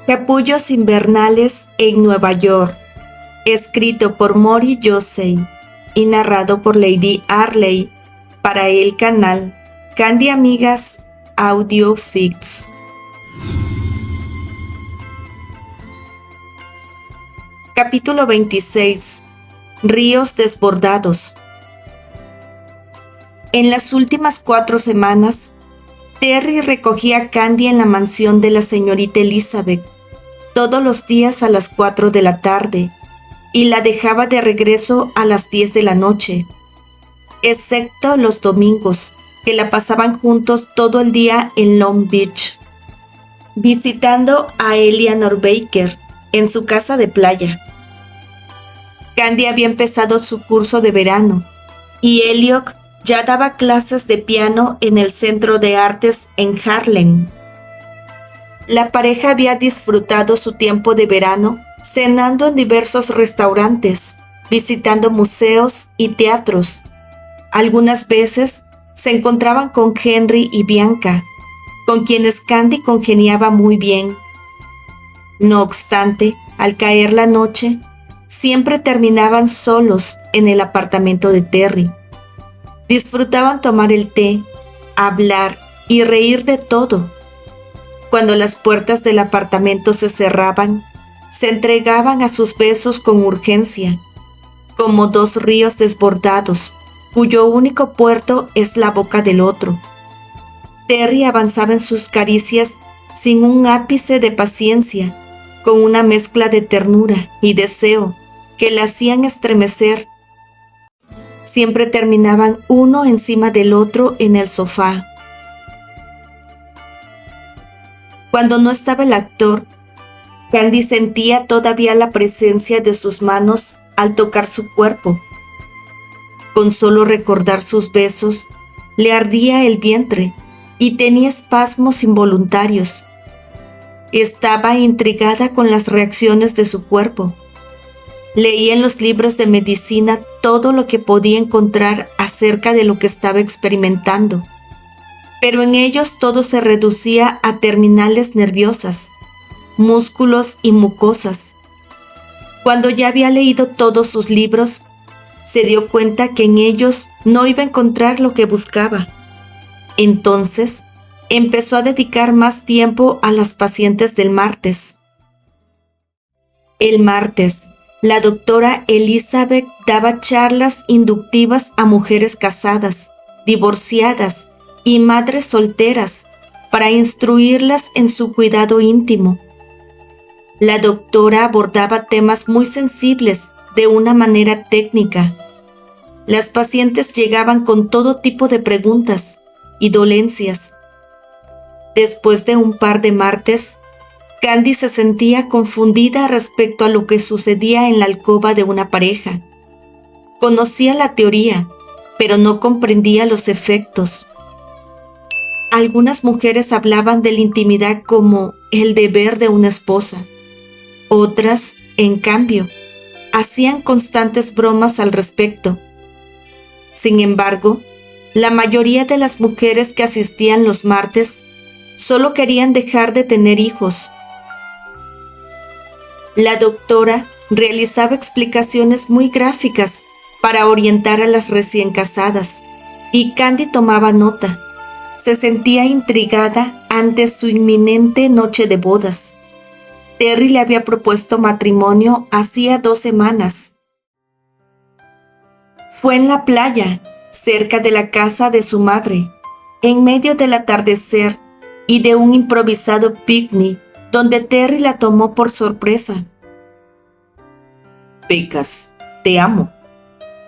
Capullos invernales en Nueva York, escrito por Mori Yosei y narrado por Lady Arley para el canal Candy Amigas Audio Fix. Capítulo 26. Ríos desbordados. En las últimas 4 semanas, Terry recogía a Candy en la mansión de la señorita Elizabeth todos los días a las 4 de la tarde y la dejaba de regreso a las 10 de la noche, excepto los domingos, que la pasaban juntos todo el día en Long Beach, visitando a Eleanor Baker en su casa de playa. Candy había empezado su curso de verano y Elliot ya daba clases de piano en el Centro de Artes en Harlem. La pareja había disfrutado su tiempo de verano cenando en diversos restaurantes, visitando museos y teatros. Algunas veces se encontraban con Henry y Bianca, con quienes Candy congeniaba muy bien. No obstante, al caer la noche, siempre terminaban solos en el apartamento de Terry. Disfrutaban tomar el té, hablar y reír de todo. Cuando las puertas del apartamento se cerraban, se entregaban a sus besos con urgencia, como 2 ríos desbordados, cuyo único puerto es la boca del otro. Terry avanzaba en sus caricias sin un ápice de paciencia, con una mezcla de ternura y deseo que la hacían estremecer. Siempre terminaban uno encima del otro en el sofá. Cuando no estaba el actor, Candy sentía todavía la presencia de sus manos al tocar su cuerpo. Con solo recordar sus besos, le ardía el vientre y tenía espasmos involuntarios. Estaba intrigada con las reacciones de su cuerpo. Leía en los libros de medicina todo lo que podía encontrar acerca de lo que estaba experimentando, pero en ellos todo se reducía a terminales nerviosas, músculos y mucosas. Cuando ya había leído todos sus libros, se dio cuenta que en ellos no iba a encontrar lo que buscaba. Entonces, empezó a dedicar más tiempo a las pacientes del martes. El martes, la doctora Elizabeth daba charlas inductivas a mujeres casadas, divorciadas y madres solteras para instruirlas en su cuidado íntimo. La doctora abordaba temas muy sensibles de una manera técnica. Las pacientes llegaban con todo tipo de preguntas y dolencias. Después de un par de martes, Candy se sentía confundida respecto a lo que sucedía en la alcoba de una pareja. Conocía la teoría, pero no comprendía los efectos. Algunas mujeres hablaban de la intimidad como el deber de una esposa. Otras, en cambio, hacían constantes bromas al respecto. Sin embargo, la mayoría de las mujeres que asistían los martes solo querían dejar de tener hijos. La doctora realizaba explicaciones muy gráficas para orientar a las recién casadas, y Candy tomaba nota. Se sentía intrigada ante su inminente noche de bodas. Terry le había propuesto matrimonio hacía 2 semanas. Fue en la playa, cerca de la casa de su madre, en medio del atardecer y de un improvisado picnic, donde Terry la tomó por sorpresa. Pecas, te amo.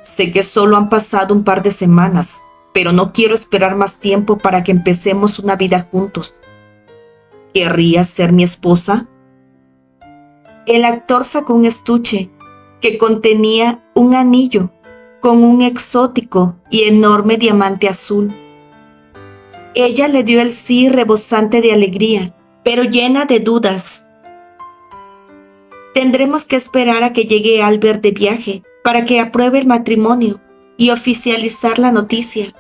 Sé que solo han pasado un par de semanas, pero no quiero esperar más tiempo para que empecemos una vida juntos. ¿Querrías ser mi esposa? El actor sacó un estuche que contenía un anillo con un exótico y enorme diamante azul. Ella le dio el sí rebosante de alegría, pero llena de dudas. Tendremos que esperar a que llegue Albert de viaje para que apruebe el matrimonio y oficializar la noticia.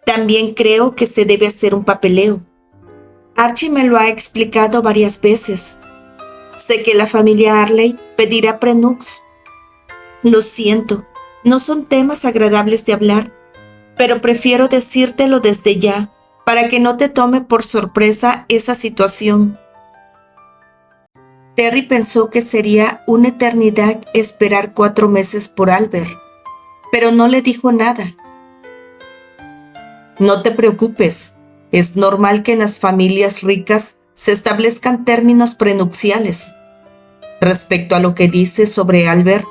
También creo que se debe hacer un papeleo. Archie me lo ha explicado varias veces. Sé que la familia Arley pedirá prenux. Lo siento, no son temas agradables de hablar, pero prefiero decírtelo desde ya, para que no te tome por sorpresa esa situación. Terry pensó que sería una eternidad esperar 4 meses por Albert, pero no le dijo nada. No te preocupes, es normal que en las familias ricas se establezcan términos prenupciales. Respecto a lo que dices sobre Albert,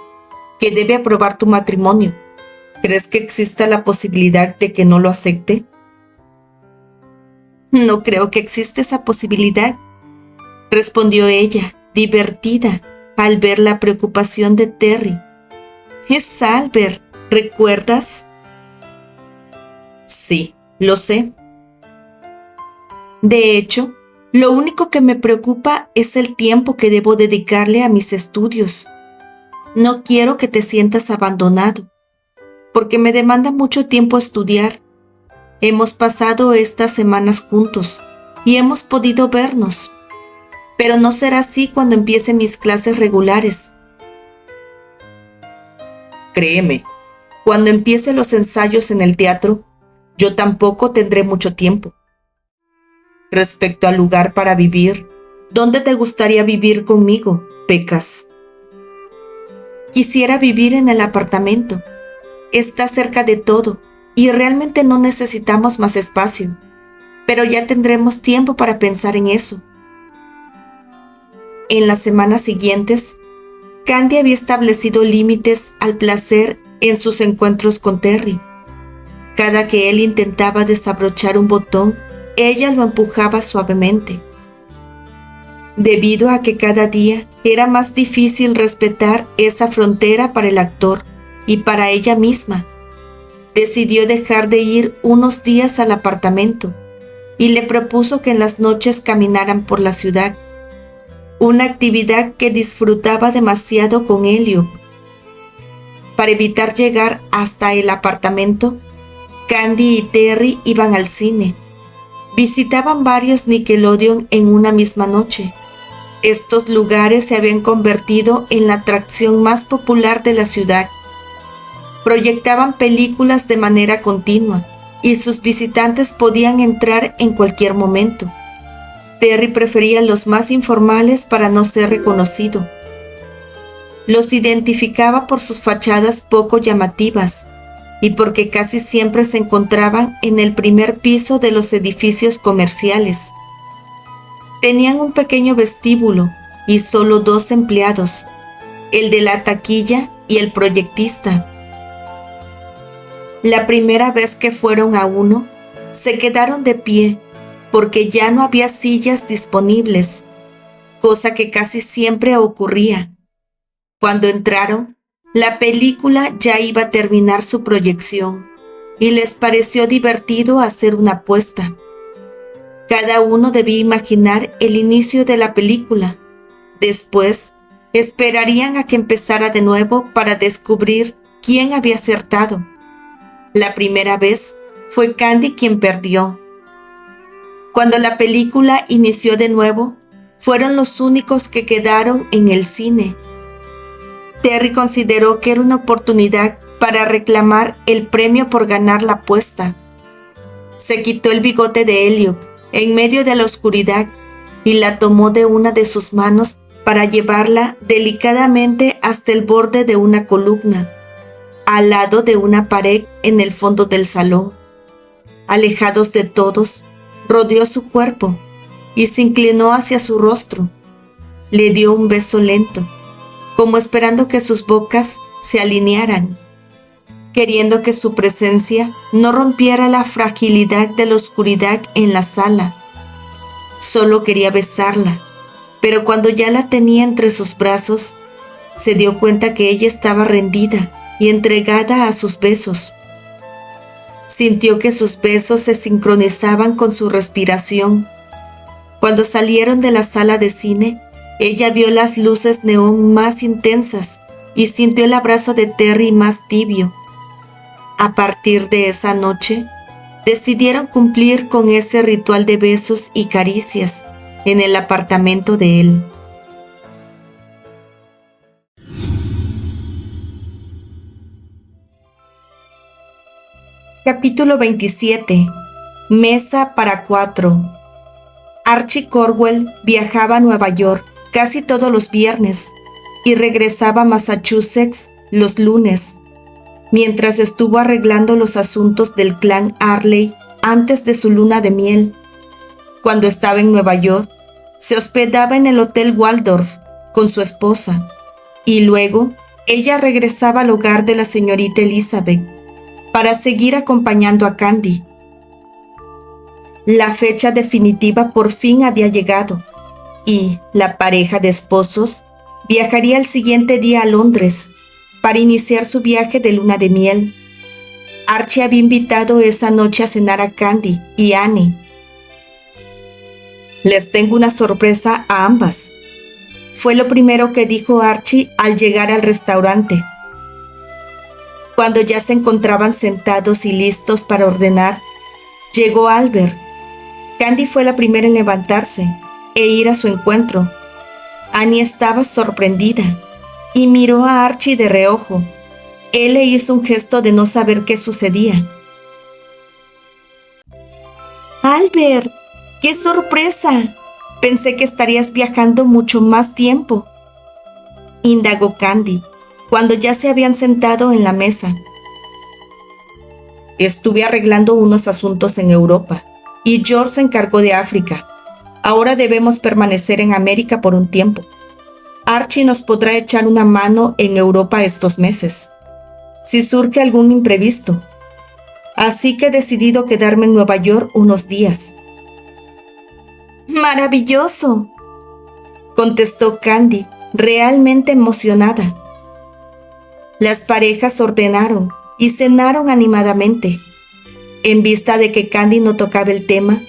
que debe aprobar tu matrimonio, ¿crees que exista la posibilidad de que no lo acepte? No creo que exista esa posibilidad, respondió ella, divertida, al ver la preocupación de Terry. Es Albert, ¿recuerdas? Sí, lo sé. De hecho, lo único que me preocupa es el tiempo que debo dedicarle a mis estudios. No quiero que te sientas abandonado, porque me demanda mucho tiempo estudiar. Hemos pasado estas semanas juntos y hemos podido vernos, pero no será así cuando empiece mis clases regulares. Créeme, cuando empiece los ensayos en el teatro, yo tampoco tendré mucho tiempo. Respecto al lugar para vivir, ¿dónde te gustaría vivir conmigo, Pecas? Quisiera vivir en el apartamento. Está cerca de todo y realmente no necesitamos más espacio, pero ya tendremos tiempo para pensar en eso. En las semanas siguientes, Candy había establecido límites al placer en sus encuentros con Terry. Cada que él intentaba desabrochar un botón, ella lo empujaba suavemente. Debido a que cada día era más difícil respetar esa frontera para el actor y para ella misma, decidió dejar de ir unos días al apartamento y le propuso que en las noches caminaran por la ciudad, una actividad que disfrutaba demasiado con Elliot. Para evitar llegar hasta el apartamento, Candy y Terry iban al cine. Visitaban varios Nickelodeon en una misma noche. Estos lugares se habían convertido en la atracción más popular de la ciudad. Proyectaban películas de manera continua y sus visitantes podían entrar en cualquier momento. Terry prefería los más informales para no ser reconocido. Los identificaba por sus fachadas poco llamativas y porque casi siempre se encontraban en el primer piso de los edificios comerciales. Tenían un pequeño vestíbulo y solo 2 empleados, el de la taquilla y el proyectista. La primera vez que fueron a uno, se quedaron de pie porque ya no había sillas disponibles, cosa que casi siempre ocurría. Cuando entraron, la película ya iba a terminar su proyección y les pareció divertido hacer una apuesta. Cada uno debía imaginar el inicio de la película. Después, esperarían a que empezara de nuevo para descubrir quién había acertado. La primera vez fue Candy quien perdió. Cuando la película inició de nuevo, fueron los únicos que quedaron en el cine. Terry consideró que era una oportunidad para reclamar el premio por ganar la apuesta. Se quitó el bigote de Elliot en medio de la oscuridad y la tomó de una de sus manos para llevarla delicadamente hasta el borde de una columna, al lado de una pared en el fondo del salón. Alejados de todos, rodeó su cuerpo y se inclinó hacia su rostro. Le dio un beso lento, como esperando que sus bocas se alinearan, queriendo que su presencia no rompiera la fragilidad de la oscuridad en la sala. Solo quería besarla, pero cuando ya la tenía entre sus brazos, se dio cuenta que ella estaba rendida y entregada a sus besos. Sintió que sus besos se sincronizaban con su respiración. Cuando salieron de la sala de cine, ella vio las luces neón más intensas y sintió el abrazo de Terry más tibio. A partir de esa noche, decidieron cumplir con ese ritual de besos y caricias en el apartamento de él. Capítulo 27. Mesa para 4. Archie Cornwell viajaba a Nueva York casi todos los viernes y regresaba a Massachusetts los lunes, mientras estuvo arreglando los asuntos del clan Harley antes de su luna de miel. Cuando estaba en Nueva York, se hospedaba en el Hotel Waldorf con su esposa y luego ella regresaba al hogar de la señorita Elizabeth para seguir acompañando a Candy. La fecha definitiva por fin había llegado y la pareja de esposos viajaría al siguiente día a Londres para iniciar su viaje de luna de miel. Archie había invitado esa noche a cenar a Candy y Annie. «Les tengo una sorpresa a ambas», fue lo primero que dijo Archie al llegar al restaurante. Cuando ya se encontraban sentados y listos para ordenar, llegó Albert. Candy fue la primera en levantarse e ir a su encuentro. Annie estaba sorprendida y miró a Archie de reojo. Él le hizo un gesto de no saber qué sucedía. «Albert, ¡qué sorpresa! Pensé que estarías viajando mucho más tiempo», indagó Candy, cuando ya se habían sentado en la mesa. «Estuve arreglando unos asuntos en Europa y George se encargó de África. Ahora debemos permanecer en América por un tiempo. Archie nos podrá echar una mano en Europa estos meses, si surge algún imprevisto. Así que he decidido quedarme en Nueva York unos días». «¡Maravilloso!», contestó Candy, realmente emocionada. Las parejas ordenaron y cenaron animadamente. En vista de que Candy no tocaba el tema,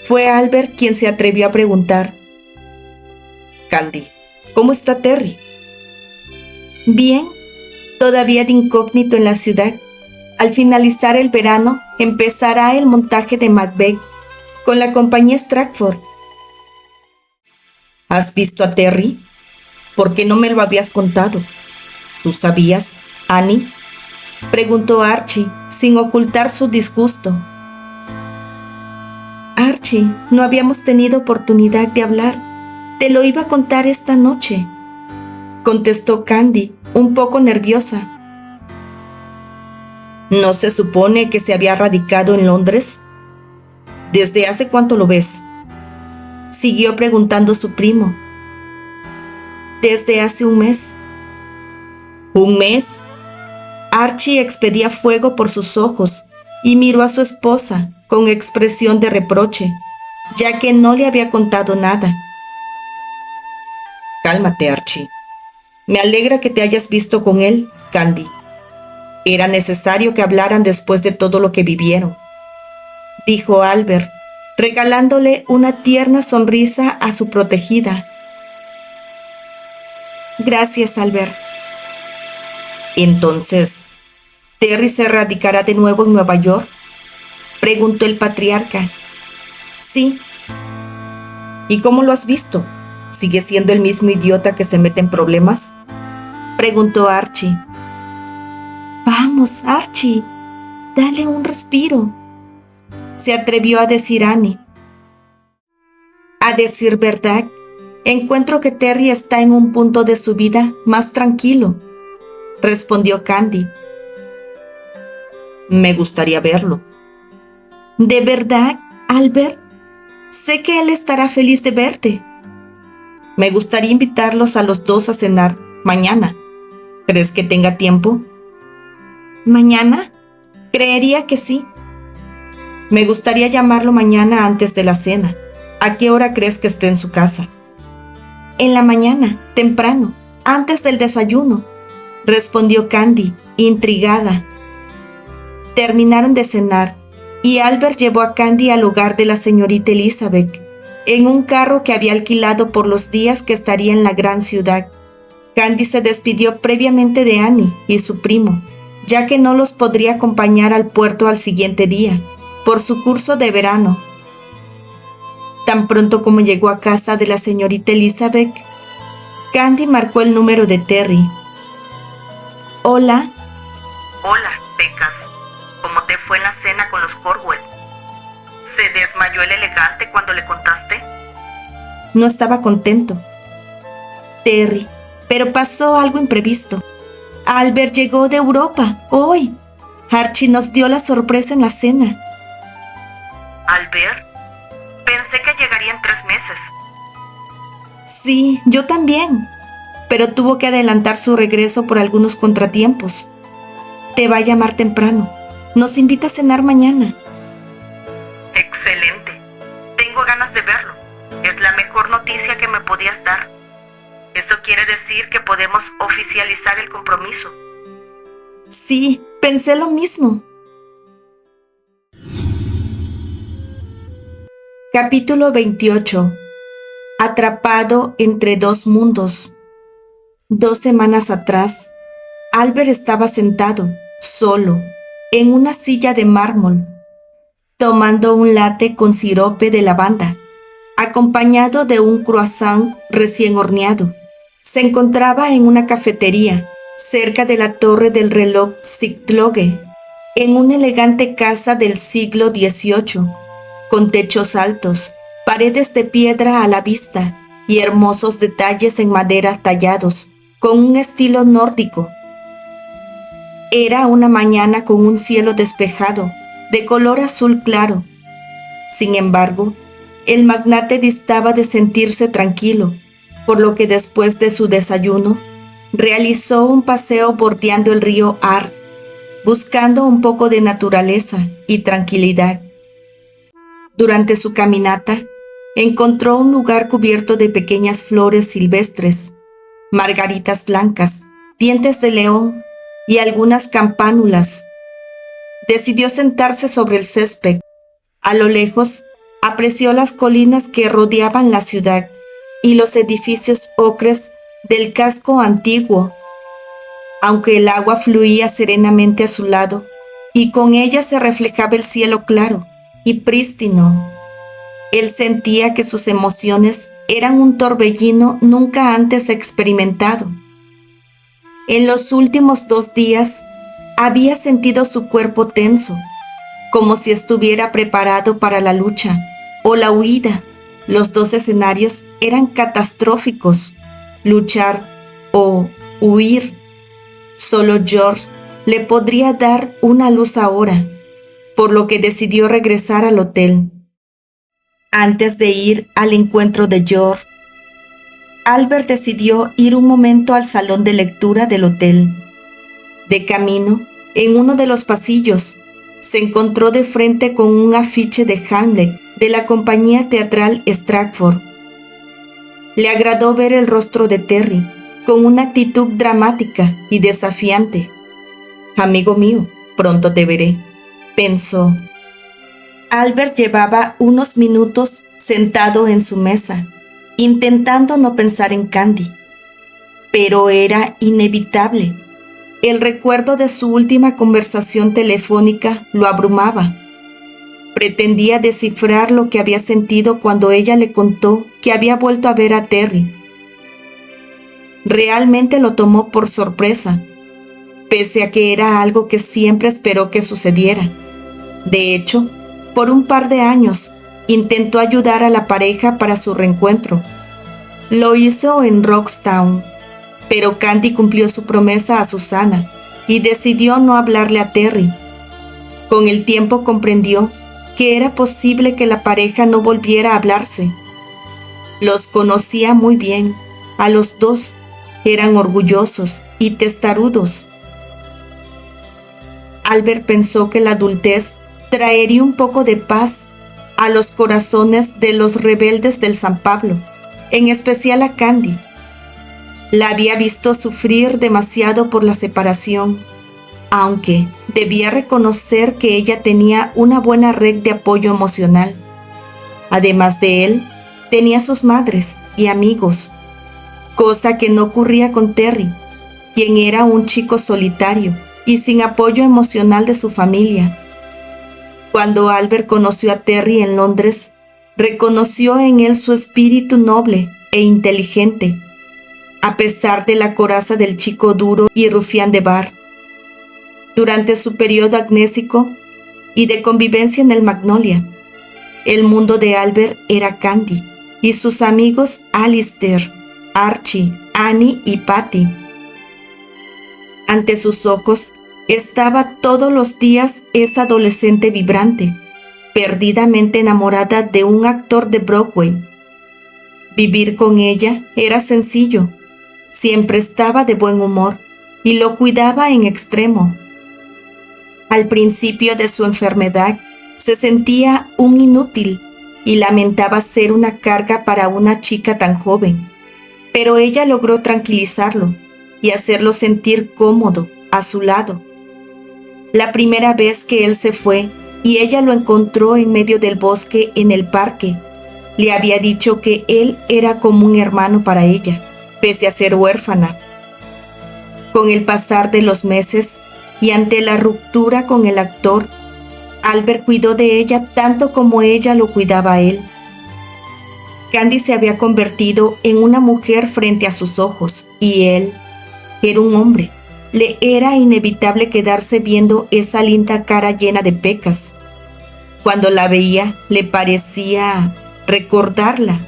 fue Albert quien se atrevió a preguntar: «Candy, ¿cómo está Terry?» «Bien, todavía de incógnito en la ciudad. Al finalizar el verano, empezará el montaje de Macbeth con la compañía Stratford». «¿Has visto a Terry? ¿Por qué no me lo habías contado? ¿Tú sabías, Annie?», preguntó Archie, sin ocultar su disgusto. «Archie, no habíamos tenido oportunidad de hablar. Te lo iba a contar esta noche», contestó Candy, un poco nerviosa. «¿No se supone que se había radicado en Londres? ¿Desde hace cuánto lo ves?», siguió preguntando su primo. «Desde hace un mes». «¿Un mes?». Archie expedía fuego por sus ojos y miró a su esposa con expresión de reproche, ya que no le había contado nada. «Cálmate, Archie. Me alegra que te hayas visto con él, Candy. Era necesario que hablaran después de todo lo que vivieron», dijo Albert, regalándole una tierna sonrisa a su protegida. «Gracias, Albert». «Entonces, ¿Terry se radicará de nuevo en Nueva York?», preguntó el patriarca. «Sí». «¿Y cómo lo has visto? ¿Sigue siendo el mismo idiota que se mete en problemas?», preguntó Archie. «Vamos, Archie, dale un respiro», se atrevió a decir Annie. «A decir verdad, encuentro que Terry está en un punto de su vida más tranquilo», respondió Candy. «Me gustaría verlo». «¿De verdad, Albert? Sé que él estará feliz de verte». «Me gustaría invitarlos a los dos a cenar mañana. ¿Crees que tenga tiempo?». «¿Mañana? Creería que sí». «Me gustaría llamarlo mañana antes de la cena. ¿A qué hora crees que esté en su casa?». «En la mañana, temprano, antes del desayuno», respondió Candy, intrigada. Terminaron de cenar y Albert llevó a Candy al hogar de la señorita Elizabeth en un carro que había alquilado por los días que estaría en la gran ciudad. Candy se despidió previamente de Annie y su primo, ya que no los podría acompañar al puerto al siguiente día, por su curso de verano. Tan pronto como llegó a casa de la señorita Elizabeth, Candy marcó el número de Terry. «Hola». «Hola, Pecas. ¿Cómo te fue en la cena con los Corwell? ¿Se desmayó el elegante cuando le contaste? No estaba contento, Terry, pero pasó algo imprevisto. Albert llegó de Europa hoy. Archie nos dio la sorpresa en la cena. ¿Albert? Pensé que llegaría en 3 meses. Sí, yo también, pero tuvo que adelantar su regreso por algunos contratiempos. Te va a llamar temprano. Nos invita a cenar mañana. Excelente. Tengo ganas de verlo. Es la mejor noticia que me podías dar. Eso quiere decir que podemos oficializar el compromiso. Sí, pensé lo mismo. Capítulo 28. Atrapado entre dos mundos. 2 semanas atrás, Albert estaba sentado, solo, en una silla de mármol, tomando un latte con sirope de lavanda, acompañado de un croissant recién horneado. Se encontraba en una cafetería, cerca de la torre del reloj Ziegloge, en una elegante casa del siglo XVIII, con techos altos, paredes de piedra a la vista y hermosos detalles en madera tallados, con un estilo nórdico. Era una mañana con un cielo despejado, de color azul claro. Sin embargo, el magnate distaba de sentirse tranquilo, por lo que después de su desayuno, realizó un paseo bordeando el río Ar, buscando un poco de naturaleza y tranquilidad. Durante su caminata, encontró un lugar cubierto de pequeñas flores silvestres, margaritas blancas, dientes de león y algunas campánulas. Decidió sentarse sobre el césped. A lo lejos, apreció las colinas que rodeaban la ciudad y los edificios ocres del casco antiguo. Aunque el agua fluía serenamente a su lado, y con ella se reflejaba el cielo claro y prístino, él sentía que sus emociones eran un torbellino nunca antes experimentado. En los últimos 2 días, había sentido su cuerpo tenso, como si estuviera preparado para la lucha o la huida. Los 2 escenarios eran catastróficos: luchar o huir. Solo George le podría dar una luz ahora, por lo que decidió regresar al hotel. Antes de ir al encuentro de George, Albert decidió ir un momento al salón de lectura del hotel. De camino, en uno de los pasillos, se encontró de frente con un afiche de Hamlet de la compañía teatral Stratford. Le agradó ver el rostro de Terry, con una actitud dramática y desafiante. «Amigo mío, pronto te veré», pensó. Albert llevaba unos minutos sentado en su mesa, intentando no pensar en Candy. Pero era inevitable. El recuerdo de su última conversación telefónica lo abrumaba. Pretendía descifrar lo que había sentido cuando ella le contó que había vuelto a ver a Terry. Realmente lo tomó por sorpresa, pese a que era algo que siempre esperó que sucediera. De hecho, por un par de años, intentó ayudar a la pareja para su reencuentro. Lo hizo en Roxtown, pero Candy cumplió su promesa a Susana y decidió no hablarle a Terry. Con el tiempo comprendió que era posible que la pareja no volviera a hablarse. Los conocía muy bien, a los 2, eran orgullosos y testarudos. Albert pensó que la adultez traería un poco de paz a los corazones de los rebeldes del San Pablo, en especial a Candy. La había visto sufrir demasiado por la separación, aunque debía reconocer que ella tenía una buena red de apoyo emocional. Además de él, tenía sus madres y amigos, cosa que no ocurría con Terry, quien era un chico solitario y sin apoyo emocional de su familia. Cuando Albert conoció a Terry en Londres, reconoció en él su espíritu noble e inteligente, a pesar de la coraza del chico duro y rufián de bar. Durante su periodo agnésico, y de convivencia en el Magnolia. El mundo de Albert era Candy y sus amigos Alistair, Archie, Annie y Patty. Ante sus ojos estaba todos los días esa adolescente vibrante, perdidamente enamorada de un actor de Broadway. Vivir con ella era sencillo. Siempre estaba de buen humor y lo cuidaba en extremo. Al principio de su enfermedad, se sentía un inútil y lamentaba ser una carga para una chica tan joven, pero ella logró tranquilizarlo y hacerlo sentir cómodo a su lado. La primera vez que él se fue y ella lo encontró en medio del bosque en el parque, le había dicho que él era como un hermano para ella, pese a ser huérfana. Con el pasar de los meses y ante la ruptura con el actor, Albert cuidó de ella tanto como ella lo cuidaba a él. Candy se había convertido en una mujer frente a sus ojos y él era un hombre. Le era inevitable quedarse viendo esa linda cara llena de pecas. Cuando la veía, le parecía recordarla.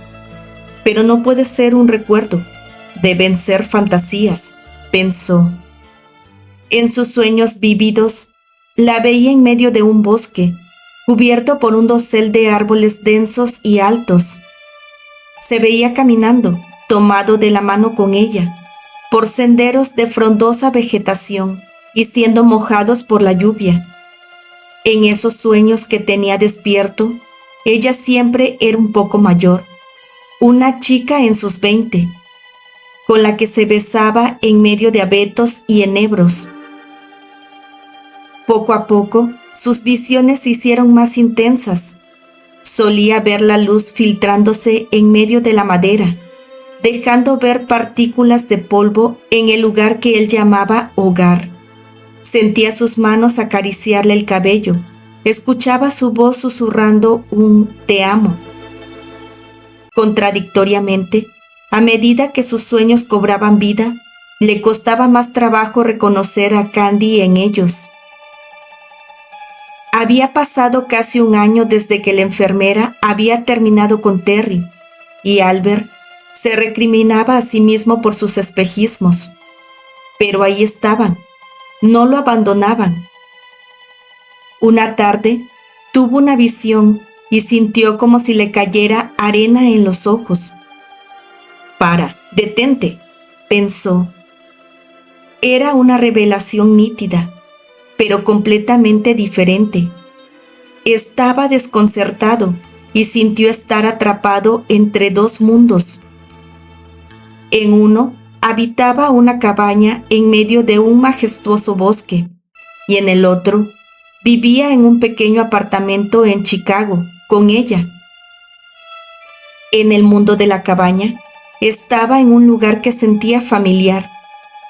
Pero no puede ser un recuerdo. Deben ser fantasías, pensó. En sus sueños vívidos, la veía en medio de un bosque, cubierto por un dosel de árboles densos y altos. Se veía caminando, tomado de la mano con ella, por senderos de frondosa vegetación y siendo mojados por la lluvia. En esos sueños que tenía despierto, ella siempre era un poco mayor, una chica en sus 20, con la que se besaba en medio de abetos y enebros. Poco a poco, sus visiones se hicieron más intensas. Solía ver la luz filtrándose en medio de la madera, dejando ver partículas de polvo en el lugar que él llamaba hogar. Sentía sus manos acariciarle el cabello, escuchaba su voz susurrando un «te amo». Contradictoriamente, a medida que sus sueños cobraban vida, le costaba más trabajo reconocer a Candy en ellos. Había pasado casi un año desde que la enfermera había terminado con Terry, y Albert se recriminaba a sí mismo por sus espejismos. Pero ahí estaban, no lo abandonaban. Una tarde tuvo una visión y sintió como si le cayera arena en los ojos. «Para, detente», pensó. Era una revelación nítida, pero completamente diferente. Estaba desconcertado y sintió estar atrapado entre dos mundos. En uno habitaba una cabaña en medio de un majestuoso bosque y en el otro vivía en un pequeño apartamento en Chicago con ella. En el mundo de la cabaña estaba en un lugar que sentía familiar,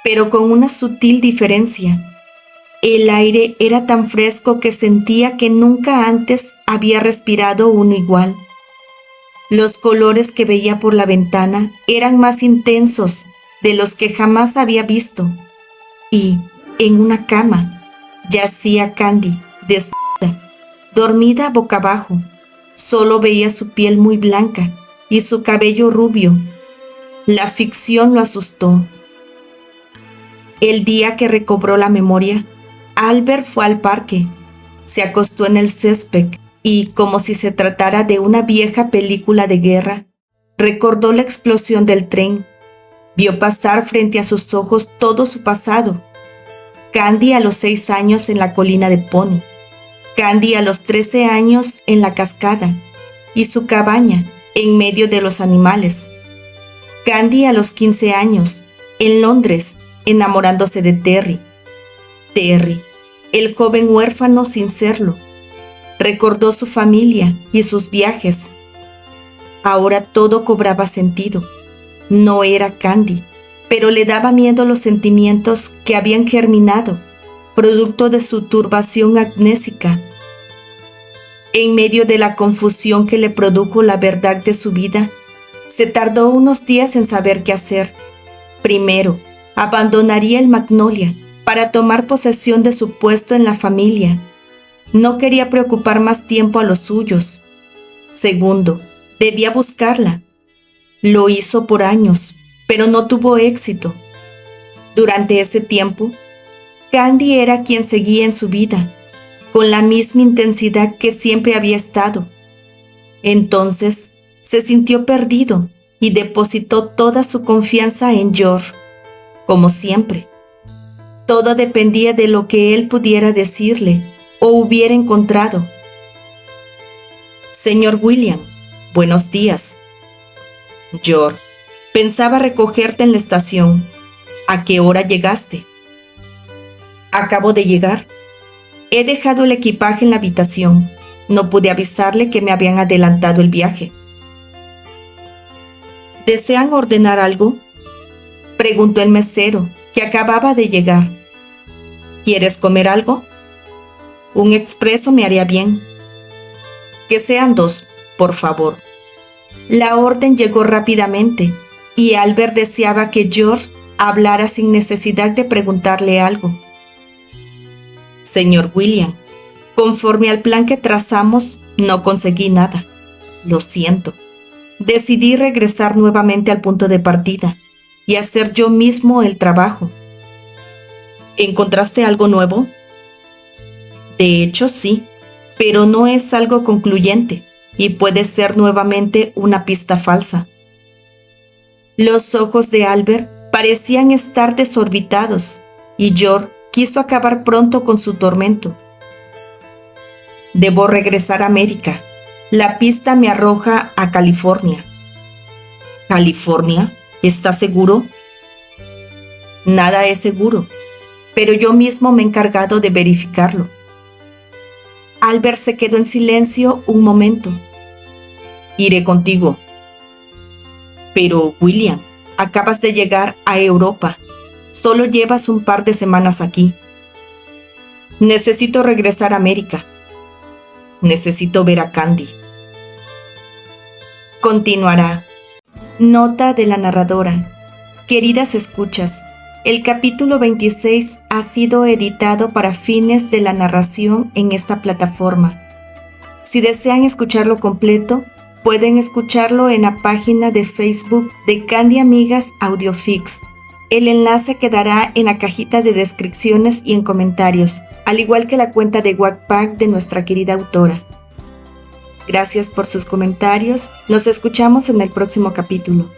pero con una sutil diferencia. El aire era tan fresco que sentía que nunca antes había respirado uno igual. Los colores que veía por la ventana eran más intensos de los que jamás había visto. Y, en una cama, yacía Candy, desnuda, dormida boca abajo. Solo veía su piel muy blanca y su cabello rubio. La ficción lo asustó. El día que recobró la memoria, Albert fue al parque, se acostó en el césped y, como si se tratara de una vieja película de guerra, recordó la explosión del tren. Vio pasar frente a sus ojos todo su pasado. Candy a los 6 años en la colina de Pony, Candy a los 13 años en la cascada y su cabaña en medio de los animales. Candy a los 15 años en Londres, enamorándose de Terry. Terry, el joven huérfano sin serlo. Recordó su familia y sus viajes. Ahora todo cobraba sentido. No era Candy, pero le daba miedo los sentimientos que habían germinado, producto de su turbación amnésica. En medio de la confusión que le produjo la verdad de su vida, se tardó unos días en saber qué hacer. Primero, abandonaría el Magnolia para tomar posesión de su puesto en la familia. No quería preocupar más tiempo a los suyos. Segundo, debía buscarla. Lo hizo por años, pero no tuvo éxito. Durante ese tiempo, Candy era quien seguía en su vida, con la misma intensidad que siempre había estado. Entonces, se sintió perdido y depositó toda su confianza en George, como siempre. Todo dependía de lo que él pudiera decirle o hubiera encontrado. Señor William, buenos días. George, pensaba recogerte en la estación. ¿A qué hora llegaste? Acabo de llegar. He dejado el equipaje en la habitación. No pude avisarle que me habían adelantado el viaje. ¿Desean ordenar algo?, preguntó el mesero, que acababa de llegar. ¿Quieres comer algo? Un expreso me haría bien. Que sean 2, por favor. La orden llegó rápidamente, y Albert deseaba que George hablara sin necesidad de preguntarle algo. Señor William, conforme al plan que trazamos, no conseguí nada. Lo siento. Decidí regresar nuevamente al punto de partida y hacer yo mismo el trabajo. ¿Encontraste algo nuevo? De hecho, sí, pero no es algo concluyente y puede ser nuevamente una pista falsa. Los ojos de Albert parecían estar desorbitados y George quiso acabar pronto con su tormento. Debo regresar a América. La pista me arroja a California. ¿California? ¿Estás seguro? Nada es seguro, pero yo mismo me he encargado de verificarlo. Albert se quedó en silencio un momento. Iré contigo. Pero, William, acabas de llegar a Europa. Solo llevas un par de semanas aquí. Necesito regresar a América. Necesito ver a Candy. Continuará. Nota de la narradora. Queridas escuchas, el capítulo 26 ha sido editado para fines de la narración en esta plataforma. Si desean escucharlo completo, pueden escucharlo en la página de Facebook de Candy Amigas Audiofix. El enlace quedará en la cajita de descripciones y en comentarios, al igual que la cuenta de Wattpad de nuestra querida autora. Gracias por sus comentarios. Nos escuchamos en el próximo capítulo.